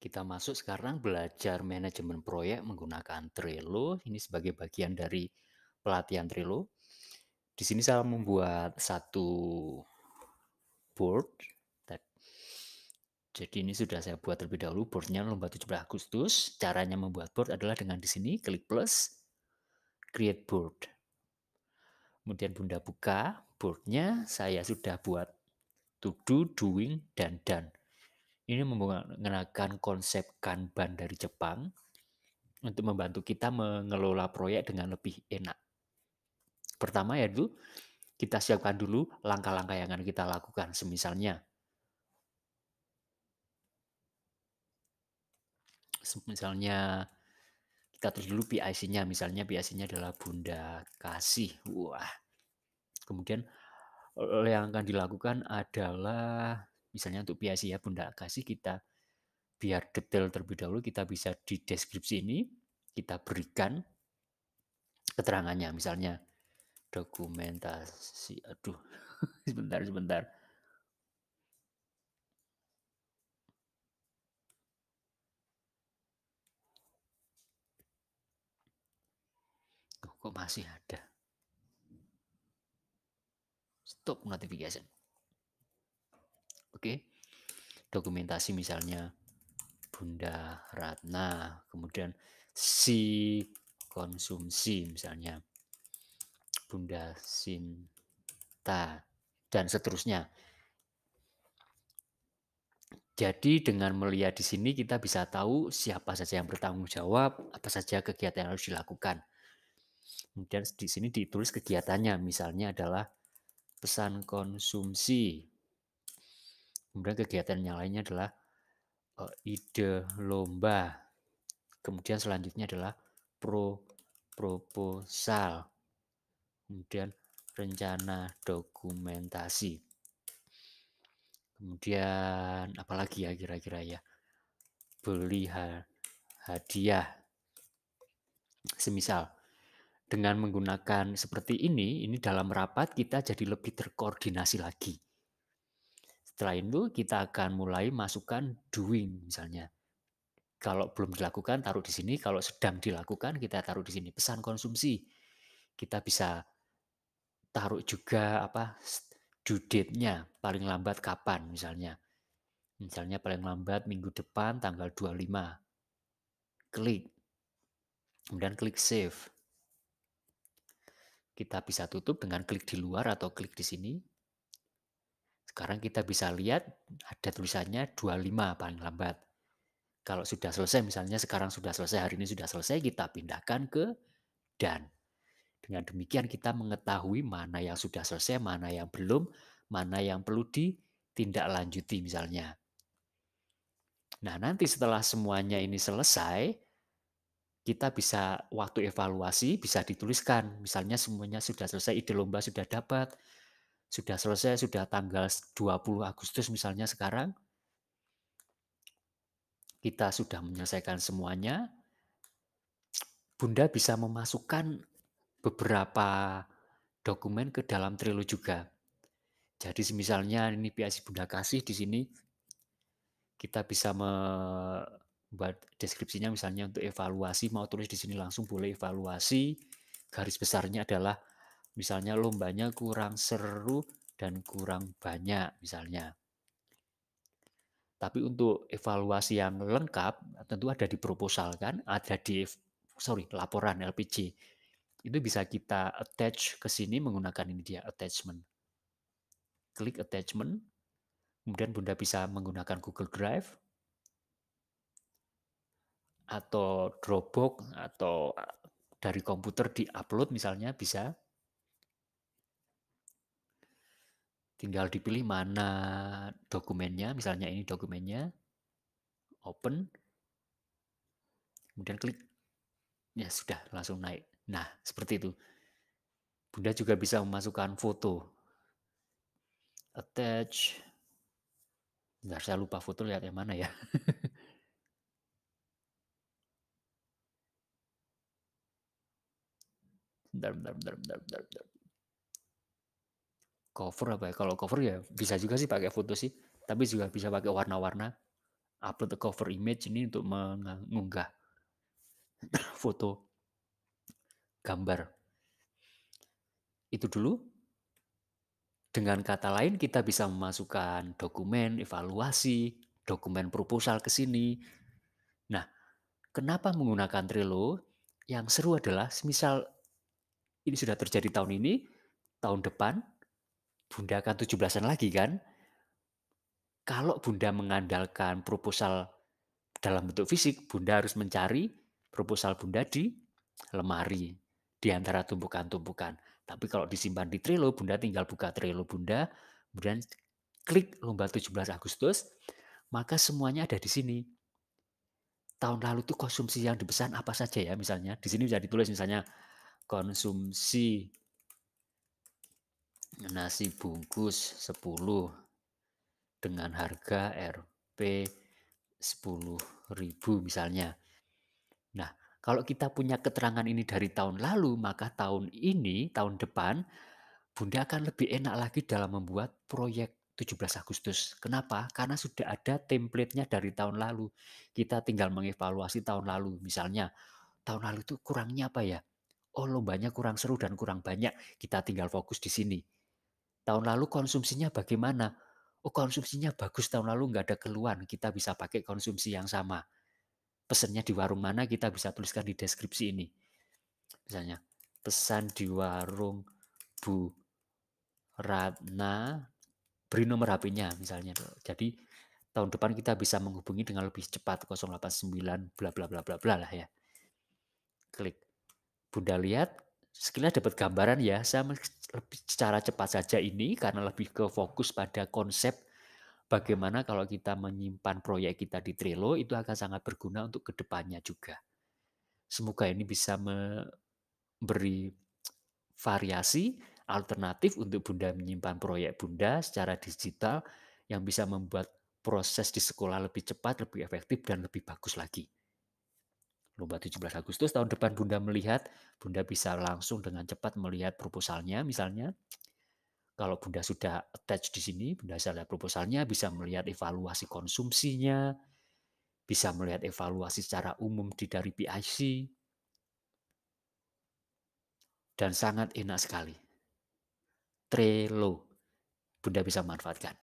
Kita masuk sekarang belajar manajemen proyek menggunakan Trello. Ini sebagai bagian dari pelatihan Trello. Di sini saya membuat satu board. Jadi ini sudah saya buat terlebih dahulu boardnya lomba 17 Agustus. Caranya membuat board adalah dengan di sini klik plus, create board. Kemudian Bunda buka boardnya, saya sudah buat to do, doing, dan done. Ini menggunakan konsep Kanban dari Jepang untuk membantu kita mengelola proyek dengan lebih enak. Pertama yaitu kita siapkan dulu langkah-langkah yang akan kita lakukan. Misalnya kita tulis dulu PIC-nya. Misalnya PIC-nya adalah Bunda Kasih. Wah. Kemudian yang akan dilakukan adalah misalnya untuk PIC ya Bunda Kasih, kita biar detail terlebih dahulu kita bisa di deskripsi ini kita berikan keterangannya. Misalnya dokumentasi. Aduh, sebentar. Kok masih ada? Stop notification. Oke. Dokumentasi misalnya Bunda Ratna, kemudian si konsumsi misalnya Bunda Sinta, dan seterusnya. Jadi dengan melihat di sini kita bisa tahu siapa saja yang bertanggung jawab, apa saja kegiatan yang harus dilakukan. Kemudian di sini ditulis kegiatannya, misalnya adalah pesan konsumsi. Kemudian kegiatan yang lainnya adalah ide lomba. Kemudian selanjutnya adalah proposal. Kemudian rencana dokumentasi. Kemudian apalagi ya kira-kira ya? Beli hadiah. Semisal dengan menggunakan seperti ini dalam rapat kita jadi lebih terkoordinasi lagi. Setelah itu kita akan mulai masukkan doing misalnya. Kalau belum dilakukan taruh di sini, kalau sedang dilakukan kita taruh di sini. Pesan konsumsi. Kita bisa taruh juga due date-nya, paling lambat kapan misalnya. Misalnya paling lambat minggu depan tanggal 25. Klik. Kemudian klik save. Kita bisa tutup dengan klik di luar atau klik di sini. Sekarang kita bisa lihat ada tulisannya 25 paling lambat. Kalau sudah selesai, misalnya sekarang sudah selesai, hari ini sudah selesai, kita pindahkan ke done. Dengan demikian kita mengetahui mana yang sudah selesai, mana yang belum, mana yang perlu ditindaklanjuti misalnya. Nah, nanti setelah semuanya ini selesai, kita bisa waktu evaluasi bisa dituliskan. Misalnya semuanya sudah selesai, ide lomba sudah dapat, sudah selesai, sudah tanggal 20 Agustus misalnya sekarang, kita sudah menyelesaikan semuanya, Bunda bisa memasukkan beberapa dokumen ke dalam Trello juga. Jadi misalnya ini PIC Bunda Kasih di sini, kita bisa membuat deskripsinya misalnya untuk evaluasi, mau tulis di sini langsung boleh evaluasi, garis besarnya adalah misalnya lombanya kurang seru dan kurang banyak misalnya. Tapi untuk evaluasi yang lengkap tentu ada di proposal kan, ada di laporan LPG. Itu bisa kita attach ke sini menggunakan ini dia attachment. Klik attachment, kemudian Bunda bisa menggunakan Google Drive atau Dropbox atau dari komputer di-upload misalnya bisa. Tinggal dipilih mana dokumennya, misalnya ini dokumennya, open, kemudian klik, ya sudah langsung naik. Nah, seperti itu. Bunda juga bisa memasukkan foto. Attach. Bentar, saya lupa foto lihat yang mana ya. Bentar. Cover apa ya? Kalau cover ya bisa juga sih pakai foto sih. Tapi juga bisa pakai warna-warna. upload cover image ini untuk mengunggah foto, gambar. Itu dulu. Dengan kata lain kita bisa memasukkan dokumen evaluasi, dokumen proposal ke sini. Nah, kenapa menggunakan Trello? Yang seru adalah semisal ini sudah terjadi tahun ini, tahun depan Bunda akan 17-an lagi kan? Kalau Bunda mengandalkan proposal dalam bentuk fisik, Bunda harus mencari proposal Bunda di lemari, di antara tumpukan-tumpukan. Tapi kalau disimpan di Trello, Bunda tinggal buka Trello Bunda, kemudian klik lomba 17 Agustus, maka semuanya ada di sini. Tahun lalu itu konsumsi yang dipesan apa saja ya misalnya. Di sini bisa ditulis misalnya konsumsi nasi bungkus 10 dengan harga Rp 10.000 misalnya. Nah, kalau kita punya keterangan ini dari tahun lalu, maka tahun ini, tahun depan, Bunda akan lebih enak lagi dalam membuat proyek 17 Agustus. Kenapa? Karena sudah ada template-nya dari tahun lalu. Kita tinggal mengevaluasi tahun lalu. Misalnya, tahun lalu itu kurangnya apa ya? Oh, lombanya kurang seru dan kurang banyak. Kita tinggal fokus di sini. Tahun lalu konsumsinya bagaimana? Oh, konsumsinya bagus tahun lalu, nggak ada keluhan. Kita bisa pakai konsumsi yang sama. Pesannya di warung mana kita bisa tuliskan di deskripsi ini. Misalnya, pesan di warung Bu Ratna, beri nomor HP-nya misalnya. Jadi tahun depan kita bisa menghubungi dengan lebih cepat 089 bla bla bla bla bla lah ya. Klik. Bunda lihat, sekilas dapat gambaran ya. Saya lebih secara cepat saja ini karena lebih ke fokus pada konsep bagaimana kalau kita menyimpan proyek kita di Trello itu akan sangat berguna untuk kedepannya juga. Semoga ini bisa memberi variasi alternatif untuk Bunda menyimpan proyek Bunda secara digital yang bisa membuat proses di sekolah lebih cepat, lebih efektif, dan lebih bagus lagi. Lomba 17 Agustus tahun depan Bunda melihat, Bunda bisa langsung dengan cepat melihat proposalnya misalnya. Kalau Bunda sudah attach di sini, Bunda bisa lihat proposalnya, bisa melihat evaluasi konsumsinya, bisa melihat evaluasi secara umum dari PIC, dan sangat enak sekali. Trello, Bunda bisa manfaatkan.